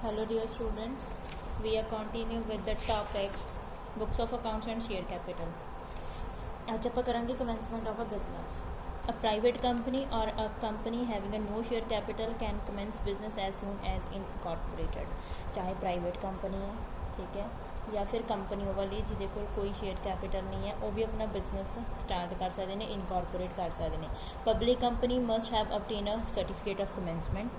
Hello dear students, we are continuing with the topic books of accounts and share capital. आज ਆਪਾਂ ਕਰਾਂਗੇ commencement of a business. A private company or a company having a no share capital can commence business as soon as incorporated. ਚਾਹੇ private company है, ठीक है, या फिर company वाली ਜਿਹਦੇ ਕੋਲ ਕੋਈ ਸ਼ੇਅਰ ਕੈਪੀਟਲ ਨਹੀਂ ਹੈ ਉਹ ਵੀ ਆਪਣਾ ਬਿਜ਼ਨਸ ਸਟਾਰਟ ਕਰ ਸਕਦੇ ਨੇ, ਇਨਕੋਰਪੋਰੇਟ ਕਰ ਸਕਦੇ ਨੇ. Public company must have obtained a certificate of commencement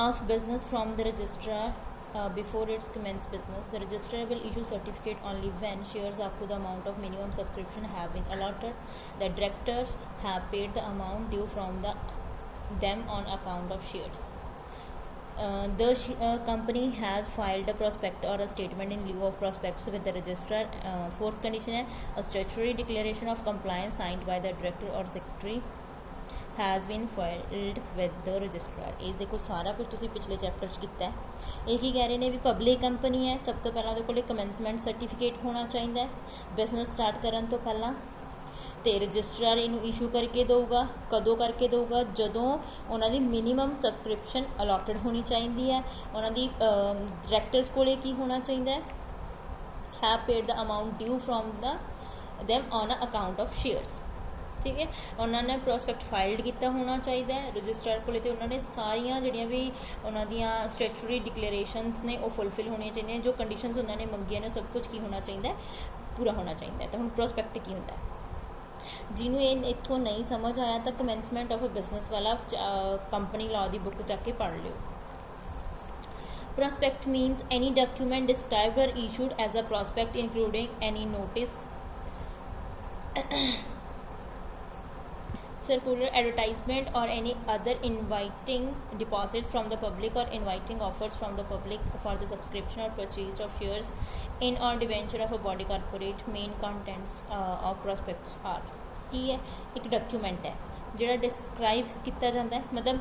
of business from the registrar before its commence business. The registrar will issue certificate only when shares up to the amount of minimum subscription have been allotted. The directors have paid the amount due from them on account of shares. The company has filed a prospect or a statement in lieu of prospectus with the registrar. Fourth condition है a statutory declaration of compliance signed by the director or secretary has been filed with the registrar. ਇਹ ਦੇਖੋ ਸਾਰਾ ਕੁਝ ਤੁਸੀਂ ਪਿਛਲੇ chapter 'ਚ ਕੀਤਾ ਹੈ. ਇਹ ਕੀ ਕਹਿ ਰਹੇ ਨੇ ਵੀ ਪਬਲਿਕ ਕੰਪਨੀ ਹੈ, ਸਭ ਤੋਂ ਪਹਿਲਾਂ ਉਹਦੇ ਕੋਲ ਕਮੈਂਸਮੈਂਟ ਸਰਟੀਫਿਕੇਟ ਹੋਣਾ ਚਾਹੀਦਾ ਹੈ ਬਿਜ਼ਨਸ ਸਟਾਰਟ ਕਰਨ ਤੋਂ ਪਹਿਲਾਂ, ਅਤੇ ਰਜਿਸਟਰਾਰ ਇਹਨੂੰ ਇਸ਼ੂ ਕਰਕੇ ਦੇਊਗਾ. ਕਦੋਂ ਕਰਕੇ ਦੇਊਗਾ? ਜਦੋਂ ਉਹਨਾਂ ਦੀ ਮਿਨੀਮਮ ਸਬਸਕ੍ਰਿਪਸ਼ਨ ਅਲੋਟਡ ਹੋਣੀ ਚਾਹੀਦੀ ਹੈ. ਉਹਨਾਂ ਦੀ ਡਾਇਰੈਕਟਰਸ ਕੋਲ ਕੀ ਹੋਣਾ ਚਾਹੀਦਾ ਹੈ? Have paid the amount due from them on account of shares. ਠੀਕ ਹੈ, ਉਹਨਾਂ ਨੇ ਪ੍ਰੋਸਪੈਕਟ ਫਾਈਲਡ ਕੀਤਾ ਹੋਣਾ ਚਾਹੀਦਾ ਹੈ ਰਜਿਸਟਰਾਰ ਕੋਲ, ਅਤੇ ਉਹਨਾਂ ਨੇ ਸਾਰੀਆਂ ਜਿਹੜੀਆਂ ਵੀ ਉਹਨਾਂ ਦੀਆਂ ਸਟੈਚੂਟਰੀ ਡਿਕਲੇਰੇਸ਼ਨਸ ਨੇ ਉਹ ਫੁੱਲਫਿਲ ਹੋਣੀਆਂ ਚਾਹੀਦੀਆਂ. ਜੋ ਕੰਡੀਸ਼ਨਸ ਉਹਨਾਂ ਨੇ ਮੰਗੀਆਂ ਨੇ ਸਭ ਕੁਝ ਕੀ ਹੋਣਾ ਚਾਹੀਦਾ, ਪੂਰਾ ਹੋਣਾ ਚਾਹੀਦਾ. ਤਾਂ ਹੁਣ ਪ੍ਰੋਸਪੈਕਟ ਕੀ ਹੁੰਦਾ ਹੈ? ਜਿਹਨੂੰ ਇਹ ਇੱਥੋਂ ਨਹੀਂ ਸਮਝ ਆਇਆ ਤਾਂ ਕਮੈਂਸਮੈਂਟ ਆਫ ਅ ਬਿਜ਼ਨਸ ਵਾਲਾ ਕੰਪਨੀ ਲਾਅ ਦੀ ਬੁੱਕ ਚੱਕ ਕੇ ਪੜ੍ਹ ਲਿਓ. Prospect means any document described or issued as a prospect including any notice, circular, advertisement or any other inviting deposits from the public or inviting offers from the public for the subscription or purchase of shares in or debenture of a body corporate. Main contents of prospects are ਕੀ ਹੈ? ਇੱਕ document ਹੈ ਜਿਹੜਾ describe ਕੀਤਾ ਜਾਂਦਾ ਹੈ, ਮਤਲਬ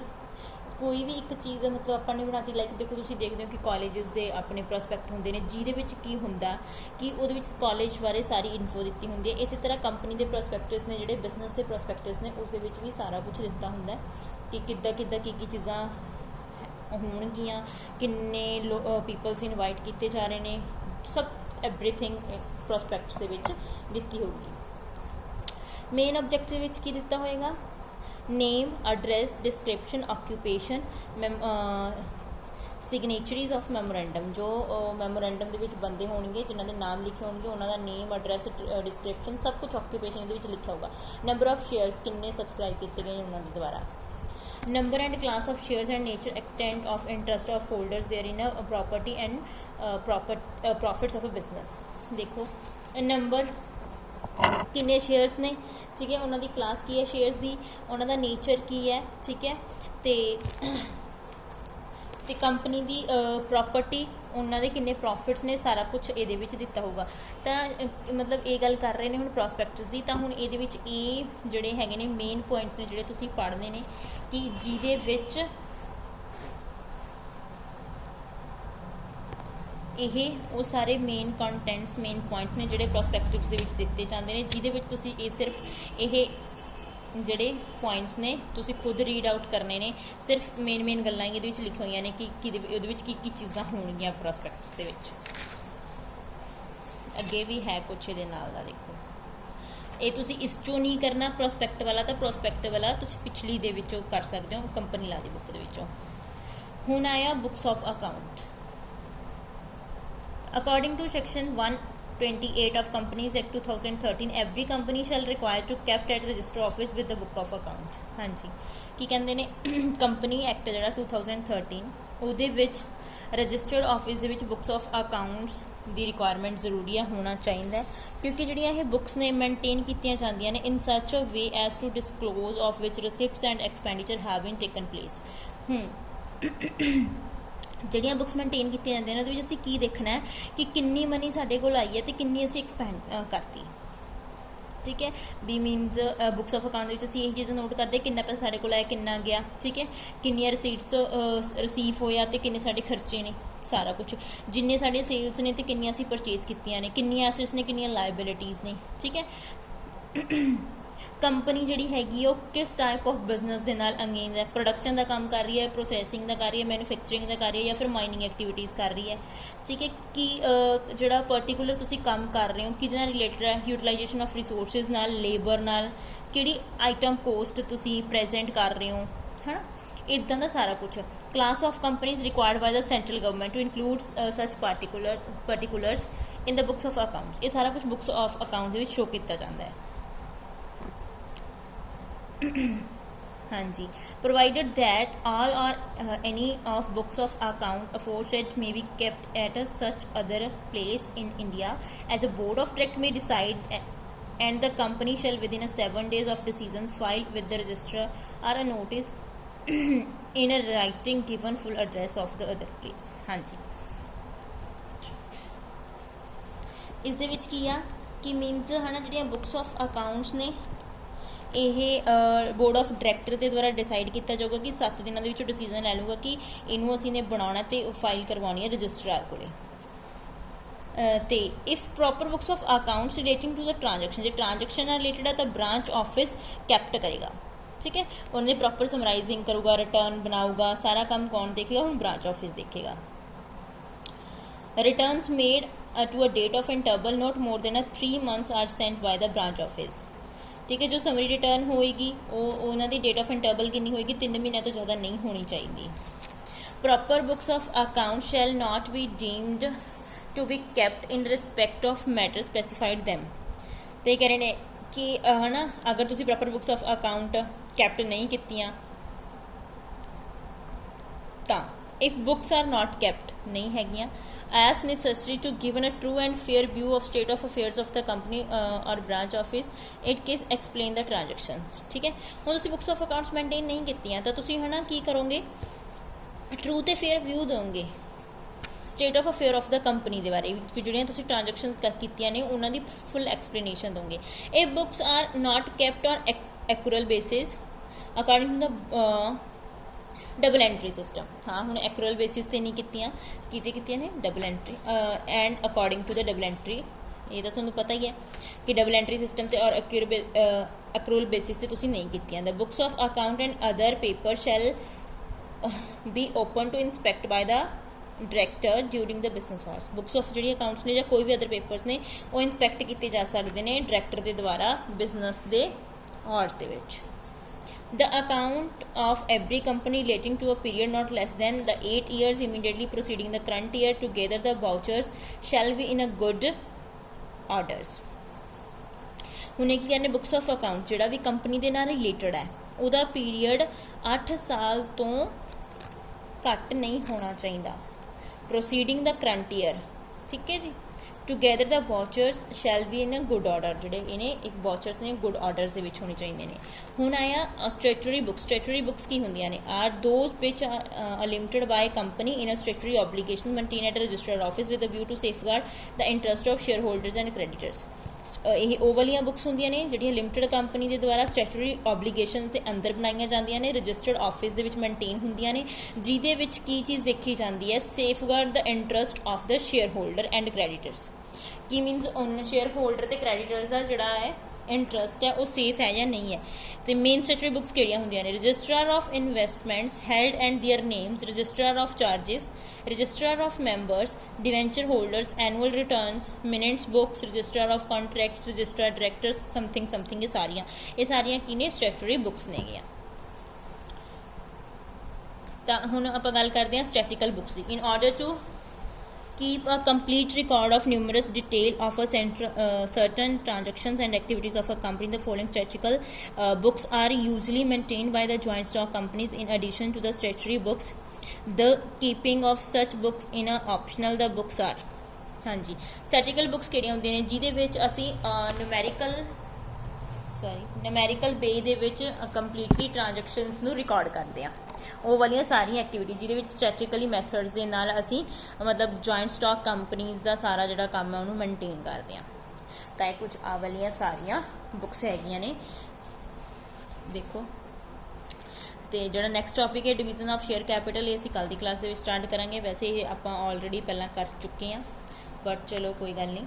ਕੋਈ ਵੀ ਇੱਕ ਚੀਜ਼ ਦਾ ਮਤਲਬ ਆਪਾਂ ਨੇ ਬਣਾਤੀ. ਲਾਈਕ ਦੇਖੋ ਤੁਸੀਂ ਦੇਖਦੇ ਹੋ ਕਿ ਕਾਲਜਿਸ ਦੇ ਆਪਣੇ ਪ੍ਰੋਸਪੈਕਟ ਹੁੰਦੇ ਨੇ ਜਿਹਦੇ ਵਿੱਚ ਕੀ ਹੁੰਦਾ ਕਿ ਉਹਦੇ ਵਿੱਚ ਕਾਲਜ ਬਾਰੇ ਸਾਰੀ ਇਨਫੋ ਦਿੱਤੀ ਹੁੰਦੀ ਹੈ. ਇਸੇ ਤਰ੍ਹਾਂ ਕੰਪਨੀ ਦੇ ਪ੍ਰੋਸਪੈਕਟਸ ਨੇ, ਜਿਹੜੇ ਬਿਜ਼ਨਸ ਦੇ ਪ੍ਰੋਸਪੈਕਟਸ ਨੇ, ਉਸ ਦੇ ਵਿੱਚ ਵੀ ਸਾਰਾ ਕੁਝ ਦਿੱਤਾ ਹੁੰਦਾ ਕਿ ਕਿੱਦਾਂ ਕੀ ਚੀਜ਼ਾਂ ਹੋਣਗੀਆਂ, ਕਿੰਨੇ ਪੀਪਲਸ ਇਨਵਾਈਟ ਕੀਤੇ ਜਾ ਰਹੇ ਨੇ, ਸਭ ਐਵਰੀਥਿੰਗ ਪ੍ਰੋਸਪੈਕਟਸ ਦੇ ਵਿੱਚ ਦਿੱਤੀ ਹੋਊਗੀ. ਮੇਨ ਆਬਜੈਕਟਿਵ ਵਿੱਚ ਕੀ ਦਿੱਤਾ ਹੋਏਗਾ? ਨੇਮ, ਐਡਰੈਸ, ਡਿਸਕ੍ਰਿਪਸ਼ਨ, ਆਕਿਊਪੇਸ਼ਨ, ਸਿਗਨੇਚਰੀਜ਼ ਆਫ ਮੈਮੋਰੈਂਡਮ. ਜੋ ਮੈਮੋਰੈਂਡਮ ਦੇ ਵਿੱਚ ਬੰਦੇ ਹੋਣਗੇ ਜਿਨ੍ਹਾਂ ਦੇ ਨਾਮ ਲਿਖੇ ਹੋਣਗੇ ਉਹਨਾਂ ਦਾ ਨੇਮ, ਐਡਰੈਸ, ਡਿਸਕ੍ਰਿਪਸ਼ਨ ਸਭ ਕੁਝ ਆਕਿਊਪੇਸ਼ਨ ਦੇ ਵਿੱਚ ਲਿਖਿਆ ਹੋਊਗਾ. ਨੰਬਰ ਆਫ ਸ਼ੇਅਰਸ, ਕਿੰਨੇ ਸਬਸਕ੍ਰਾਈਬ ਕੀਤੇ ਗਏ ਉਹਨਾਂ ਦੇ ਦੁਆਰਾ. Number and class of shares and nature, extent of interest of holders therein a property and profits of a business. ਦੇਖੋ ਨੰਬਰ, ਕਿੰਨੇ ਸ਼ੇਅਰਸ ਨੇ, ਠੀਕ ਹੈ, ਉਹਨਾਂ ਦੀ ਕਲਾਸ ਕੀ ਹੈ ਸ਼ੇਅਰਸ ਦੀ, ਉਹਨਾਂ ਦਾ ਨੇਚਰ ਕੀ ਹੈ, ਠੀਕ ਹੈ, ਅਤੇ ਕੰਪਨੀ ਦੀ ਪ੍ਰੋਪਰਟੀ, ਉਹਨਾਂ ਦੇ ਕਿੰਨੇ ਪ੍ਰੋਫਿਟਸ ਨੇ, ਸਾਰਾ ਕੁਛ ਇਹਦੇ ਵਿੱਚ ਦਿੱਤਾ ਹੋਊਗਾ. ਤਾਂ ਮਤਲਬ ਇਹ ਗੱਲ ਕਰ ਰਹੇ ਨੇ ਹੁਣ ਪ੍ਰੋਸਪੈਕਟਸ ਦੀ. ਤਾਂ ਹੁਣ ਇਹਦੇ ਵਿੱਚ ਇਹ ਜਿਹੜੇ ਹੈਗੇ ਨੇ ਮੇਨ ਪੁਆਇੰਟਸ ਨੇ ਜਿਹੜੇ ਤੁਸੀਂ ਪੜ੍ਹਦੇ ਨੇ ਕਿ ਜਿਹਦੇ ਵਿੱਚ ਇਹ ਉਹ ਸਾਰੇ ਮੇਨ ਕੰਟੈਂਟਸ, ਮੇਨ ਪੁਆਇੰਟ ਨੇ ਜਿਹੜੇ ਪ੍ਰੋਸਪੈਕਟਿਵਸ ਦੇ ਵਿੱਚ ਦਿੱਤੇ ਜਾਂਦੇ ਨੇ, ਜਿਹਦੇ ਵਿੱਚ ਤੁਸੀਂ ਇਹ ਸਿਰਫ ਇਹ ਜਿਹੜੇ ਪੁਆਇੰਟਸ ਨੇ ਤੁਸੀਂ ਖੁਦ ਰੀਡ ਆਊਟ ਕਰਨੇ ਨੇ. ਸਿਰਫ ਮੇਨ ਗੱਲਾਂ ਇਹਦੇ ਵਿੱਚ ਲਿਖੀਆਂ ਹੋਈਆਂ ਨੇ ਕਿ ਉਹਦੇ ਵਿੱਚ ਕੀ ਚੀਜ਼ਾਂ ਹੋਣਗੀਆਂ ਪ੍ਰੋਸਪੈਕਟਸ ਦੇ ਵਿੱਚ. ਅੱਗੇ ਵੀ ਹੈ ਕੁਛ ਇਹਦੇ ਨਾਲ ਦਾ, ਦੇਖੋ ਇਹ ਤੁਸੀਂ ਇਸ 'ਚੋਂ ਨਹੀਂ ਕਰਨਾ ਪ੍ਰੋਸਪੈਕਟ ਵਾਲਾ, ਤਾਂ ਪ੍ਰੋਸਪੈਕਟ ਵਾਲਾ ਤੁਸੀਂ ਪਿਛਲੀ ਦੇ ਵਿੱਚੋਂ ਕਰ ਸਕਦੇ ਹੋ ਕੰਪਨੀ ਲਾ ਦੀ ਬੁੱਕ ਦੇ ਵਿੱਚੋਂ. ਹੁਣ ਆਇਆ books of account. According to section 128 of Companies Act 2013, every company shall require to kept at register office with the book of account. ਹਾਂਜੀ, ਕੀ ਕਹਿੰਦੇ ਨੇ? ਕੰਪਨੀ ਐਕਟ ਜਿਹੜਾ 2013 ਉਹਦੇ ਵਿੱਚ ਰਜਿਸਟਰਡ ਆਫਿਸ ਦੇ ਵਿੱਚ books of accounts the requirement ਜ਼ਰੂਰੀ ਆ, ਹੋਣਾ ਚਾਹੀਦਾ, ਕਿਉਂਕਿ ਜਿਹੜੀਆਂ ਇਹ ਬੁੱਕਸ ਨੇ ਮੇਨਟੇਨ ਕੀਤੀਆਂ ਜਾਂਦੀਆਂ ਨੇ in such a way as to disclose of which receipts and expenditure have been taken place. ਜਿਹੜੀਆਂ ਬੁੱਕਸ ਮੇਨਟੇਨ ਕੀਤੀਆਂ ਜਾਂਦੀਆਂ ਨੇ ਉਹਦੇ ਵਿੱਚ ਅਸੀਂ ਕੀ ਦੇਖਣਾ ਹੈ ਕਿ ਕਿੰਨੀ ਮਨੀ ਸਾਡੇ ਕੋਲ ਆਈ ਹੈ ਅਤੇ ਕਿੰਨੀ ਅਸੀਂ ਐਕਸਪੈਂਡ ਕਰਤੀ. ਠੀਕ ਹੈ, ਵੀ ਮੀਨਸ ਬੁੱਕਸ ਆਫ ਅਕਾਊਂਟ ਦੇ ਵਿੱਚ ਅਸੀਂ ਇਹ ਚੀਜ਼ ਨੋਟ ਕਰਦੇ ਕਿੰਨਾ ਪੈਸਾ ਸਾਡੇ ਕੋਲ ਆਇਆ, ਕਿੰਨਾ ਗਿਆ, ਠੀਕ ਹੈ, ਕਿੰਨੀਆਂ ਰਸੀਟਸ ਰਿਸੀਵ ਹੋਇਆ ਅਤੇ ਕਿੰਨੇ ਸਾਡੇ ਖਰਚੇ ਨੇ, ਸਾਰਾ ਕੁਛ, ਜਿੰਨੇ ਸਾਡੇ ਸੇਲਸ ਨੇ ਅਤੇ ਕਿੰਨੀਆਂ ਅਸੀਂ ਪਰਚੇਜ਼ ਕੀਤੀਆਂ ਨੇ, ਕਿੰਨੀਆਂ ਐਸੈਟਸ ਨੇ, ਕਿੰਨੀਆਂ ਲਾਇਬਿਲਿਟੀਜ਼ ਨੇ, ਠੀਕ ਹੈ. ਕੰਪਨੀ ਜਿਹੜੀ ਹੈਗੀ ਉਹ ਕਿਸ ਟਾਈਪ ਆਫ ਬਿਜ਼ਨਸ ਦੇ ਨਾਲ ਅੰਗੇਜ ਹੈ, ਪ੍ਰੋਡਕਸ਼ਨ ਦਾ ਕੰਮ ਕਰ ਰਹੀ ਹੈ, ਪ੍ਰੋਸੈਸਿੰਗ ਦਾ ਕਰ ਰਹੀ ਹੈ, ਮੈਨੂਫੈਕਚਰਿੰਗ ਦਾ ਕਰ ਰਹੀ ਹੈ, ਜਾਂ ਫਿਰ ਮਾਈਨਿੰਗ ਐਕਟੀਵਿਟੀਜ਼ ਕਰ ਰਹੀ ਹੈ। ਠੀਕ ਹੈ, ਕਿ ਜਿਹੜਾ ਪਰਟੀਕੂਲਰ ਤੁਸੀਂ ਕੰਮ ਕਰ ਰਹੇ ਹੋ ਕਿਹਦੇ ਨਾਲ ਰਿਲੇਟਡ ਹੈ, ਯੂਟੀਲਾਈਜੇਸ਼ਨ ਆਫ ਰਿਸੋਰਸਿਸ ਨਾਲ, ਲੇਬਰ ਨਾਲ, ਕਿਹੜੀ ਆਈਟਮ ਕੋਸਟ ਤੁਸੀਂ ਪ੍ਰੈਜੈਂਟ ਕਰ ਰਹੇ ਹੋ, ਹੈ ਨਾ, ਇੱਦਾਂ ਦਾ ਸਾਰਾ ਕੁਛ। Class of companies required by the central government to include such particulars in the books of accounts. ਇਹ ਸਾਰਾ ਕੁਛ ਬੁੱਕਸ ਆਫ ਅਕਾਊਂਟ ਦੇ ਵਿੱਚ ਸ਼ੋ ਕੀਤਾ ਜਾਂਦਾ ਹੈ। हाँ जी, provided that all or any of books of account aforesaid may be kept at a such other place in India as a board of directors may decide, and the company shall within a 7 days of decisions file with the registrar or a notice in a writing given full address of the other place। हाँ जी, इस दे विच की आ कि मीनस है ना जिहड़ियां books of accounts ने ਇਹ board of director ਦੇ ਦੁਆਰਾ ਡਿਸਾਈਡ ਕੀਤਾ ਜਾਊਗਾ ਕਿ 7 ਦਿਨਾਂ ਦੇ ਵਿੱਚ ਡਿਸੀਜਨ ਲੈ ਲੂਗਾ ਕਿ ਇਹਨੂੰ ਅਸੀਂ ਨੇ ਬਣਾਉਣਾ ਅਤੇ ਫਾਈਲ ਕਰਵਾਉਣੀ ਹੈ ਰਜਿਸਟਰਾਰ ਕੋਲੇ। ਅਤੇ if proper books of accounts relating to the transaction, ਜੇ ਟ੍ਰਾਂਜੈਕਸ਼ਨ ਨਾਲ ਰਿਲੇਟਡ ਹੈ ਤਾਂ ਬ੍ਰਾਂਚ ਆਫਿਸ ਕੈਪਟ ਕਰੇਗਾ। ਠੀਕ ਹੈ, ਉਹਨਾਂ ਦੀ ਪ੍ਰੋਪਰ ਸਮਰਾਈਜ਼ਿੰਗ ਕਰੂਗਾ, ਰਿਟਰਨ ਬਣਾਊਗਾ, ਸਾਰਾ ਕੰਮ ਕੌਣ ਦੇਖੇਗਾ, ਹੁਣ ਬ੍ਰਾਂਚ ਆਫਿਸ ਦੇਖੇਗਾ। Returns made to a date of interval not more than 3 months are sent by the branch office. ठीक है, जो समरी रिटर्न होएगी उन्होंने डेट ऑफ इंटरवल कितनी होएगी, 3 महीने तो ज़्यादा नहीं होनी चाहिए। Proper books of account shall not be deemed to be kept in respect of matter specified them. तो कह रहे हैं कि है ना, अगर तुसी proper books of account kept नहीं कीतियां तां if books are not kept नहीं हैगियां as necessary to given a true and fair view of state of affairs of the company or branch office, it case explain the transactions। ठीक है, ਹੁਣ ਤੁਸੀਂ books of accounts maintain ਨਹੀਂ ਕੀਤੀਆਂ ਤਾਂ ਤੁਸੀਂ ਹੈ ਨਾ ਕੀ ਕਰੋਗੇ, ਟਰੂ ਤੇ ਫੇਅਰ ਵਿਊ ਦੋਗੇ state of affair of the company ਦੇ ਬਾਰੇ, ਜਿਹੜੀਆਂ ਤੁਸੀਂ ਟ੍ਰਾਂਜੈਕਸ਼ਨਸ ਕੀਤੀਆਂ ਨੇ ਉਹਨਾਂ ਦੀ ਫੁੱਲ ਐਕਸਪਲੇਨੇਸ਼ਨ ਦੋਗੇ। ਇਹ books are not kept on accrual basis according to the double entry system. हाँ, हूँ एक्यूरल बेसिस से नहीं कीतियां ने double entry and according to the double entry. ये तो तुहानूं पता ही है कि डबल एंट्री सिस्टम से और एक्यूरल बेसिस से तुसीं नहीं कीतियां। The books of account and other paper shall be open to inspect by the director during the business hours. Books of जिहड़ी अकाउंट्स ने या कोई भी अदर पेपर्स ने वो इंस्पैक्ट किए जा सकते हैं डायरैक्टर के द्वारा बिजनेस के hours they which. The account of every company relating to a period not less than the 8 years immediately preceding the current year together the vouchers shall be in a good orders। ਹੁਣ ਕੀ ਕਰਨੇ, books of account ਜਿਹੜਾ ਵੀ company ਦੇ ਨਾਲ related ਹੈ ਉਹਦਾ period 8 ਸਾਲ ਤੋਂ ਘੱਟ ਨਹੀਂ ਹੋਣਾ ਚਾਹੀਦਾ, ਪ੍ਰੋਸੀਡਿੰਗ ਦਾ ਕਰੰਟ ਈਅਰ। ਠੀਕ ਹੈ ਜੀ, together the vouchers shall be in good order, जोड़े इन्हें एक वाउचर्स ने गुड ऑर्डर्स के विच होने चाहिए ने। हुण आया स्टैट्यूटरी बुक्स। स्टैट्यूटरी बुक्स की होंदियां ने are those which are limited by company in a statutory obligation maintain at registered office with a view to safeguard the interest of shareholders and creditors. ਇਹ ਉਹ ਵਾਲੀਆਂ books ਹੁੰਦੀਆਂ ਨੇ ਜਿਹੜੀਆਂ limited company ਦੇ ਦੁਆਰਾ ਸਟੈਚੂਟਰੀ ਓਬਲੀਗੇਸ਼ਨਸ ਦੇ ਅੰਦਰ ਬਣਾਈਆਂ ਜਾਂਦੀਆਂ ਨੇ, ਰਜਿਸਟਰਡ ਆਫਿਸ ਦੇ ਵਿੱਚ ਮੇਨਟੇਨ ਹੁੰਦੀਆਂ ਨੇ, ਜਿਹਦੇ ਵਿੱਚ ਕੀ ਚੀਜ਼ ਦੇਖੀ ਜਾਂਦੀ ਹੈ, safeguard the interest of the shareholder and creditors. ਕੀ ਮੀਨਸ ਉਹਨਾਂ ਸ਼ੇਅਰ ਹੋਲਡਰ ਅਤੇ ਕ੍ਰੈਡੀਟਰਸ ਦਾ ਜਿਹੜਾ ਹੈ इंटरस्ट है वो सेफ है या नहीं है। तो मेन स्टैट्यूटरी बुक्स किहड़ियां हुंदियां ने, registrar of investments held and their names, registrar of charges, registrar of members, debenture holders, annual returns, minutes books, registrar of contracts, registrar directors, something ये सारियां की ने स्टैट्यूटरी बुक्स ने गया। तो हुण आपां गल करदे हां स्टैटिकल बुक्स दी। In order to keep a complete record of numerous detail of a certain transactions and activities of a company, the following statistical books are usually maintained by the joint stock companies in addition to the statutory books. The keeping of such books in a optional the books are। हाँ जी, statistical books किहड़ियां हुंदियां ने जिहदे विच असीं numerical वे दे विच completely ट्रांजैक्शनस नूं record करते हैं। वो वाली सारिया एक्टिविटीज़ जिहदे विच स्ट्रैटेजिकली मैथड्स दे नाल असीं मतलब जॉइंट स्टॉक कंपनीज़ का सारा जिहड़ा काम है उन्होंने मेनटेन करते हैं। तो ये कुछ आ वाली सारिया बुक्स हैगियां ने, देखो। तो जो नैक्सट टॉपिक है डिवीजन ऑफ शेयर कैपिटल, ये असीं कल की क्लास दे विच स्टार्ट करांगे। वैसे ये आपां ऑलरेडी पहलां कर चुके हैं, बट चलो कोई गल नहीं।